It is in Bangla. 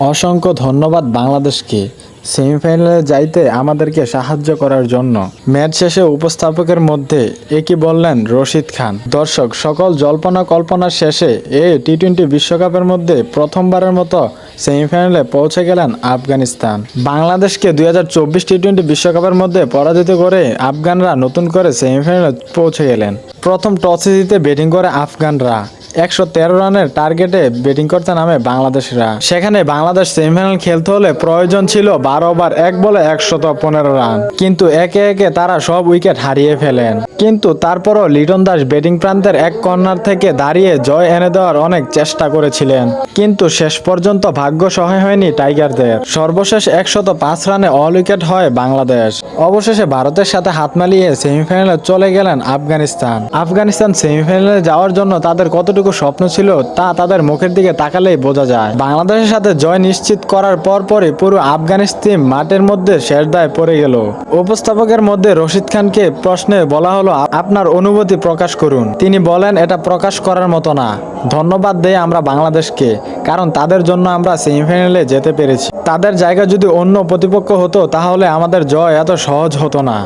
অসংখ্য ধন্যবাদ বাংলাদেশকে সেমিফাইনালে যাইতে আমাদেরকে সাহায্য করার জন্য। ম্যাচ শেষে উপস্থাপকের মধ্যে একই বললেন রশিদ খান। দর্শক, সকল জল্পনা কল্পনার শেষে টি-20 বিশ্বকাপের মধ্যে প্রথমবারের মতো সেমিফাইনালে পৌঁছে গেলেন আফগানিস্তান। বাংলাদেশকে 2024 টি-20 বিশ্বকাপের মধ্যে পরাজিত করে আফগানরা নতুন করে সেমিফাইনালে পৌঁছে গেলেন। প্রথম টসে জিতে ব্যাটিং করে আফগানরা 113 রানের টার্গেটে ব্যাটিং করতে নামে বাংলাদেশিরা। সেখানে বাংলাদেশ সেমিফাইনাল খেলতে হলে প্রয়োজন ছিল 12 ওভার 1 বলে 115 রান, কিন্তু একে একে তারা সব উইকেট হারিয়ে ফেলেন। কিন্তু তারপরও লিটন দাস ব্যাটিং প্রান্তের এক কর্নার থেকে দাঁড়িয়ে জয় এনে দেওয়ার অনেক চেষ্টা করেছিলেন, কিন্তু শেষ পর্যন্ত ভাগ্য সহায় হয়নি টাইগারদের। সর্বশেষ 105 রানে অল উইকেট হয় বাংলাদেশ। অবশেষে ভারতের সাথে হাত মিলিয়ে সেমিফাইনালে চলে গেলেন আফগানিস্তান। আফগানিস্তান সেমিফাইনালে যাওয়ার জন্য তাদের কতটুকু স্বপ্ন ছিল তা তাদের মুখের দিকে তাকালেই বোঝা যায়। বাংলাদেশের সাথে জয় নিশ্চিত করার পরপরই পুরো আফগানিস্তান মাঠের মধ্যে শেষ দায় পড়ে গেল। উপস্থাপকের মধ্যে রশিদ খানকে প্রশ্নে বলা হলো, আপনার অনুভূতি প্রকাশ করুন। তিনি বলেন, এটা প্রকাশ করার মতো না। ধন্যবাদ দেই আমরা বাংলাদেশকে, কারণ তাদের জন্য আমরা সেমিফাইনালে যেতে পেরেছি। তাদের জায়গা যদি অন্য প্রতিপক্ষ হতো তাহলে আমাদের জয় এত সহজ হতো না।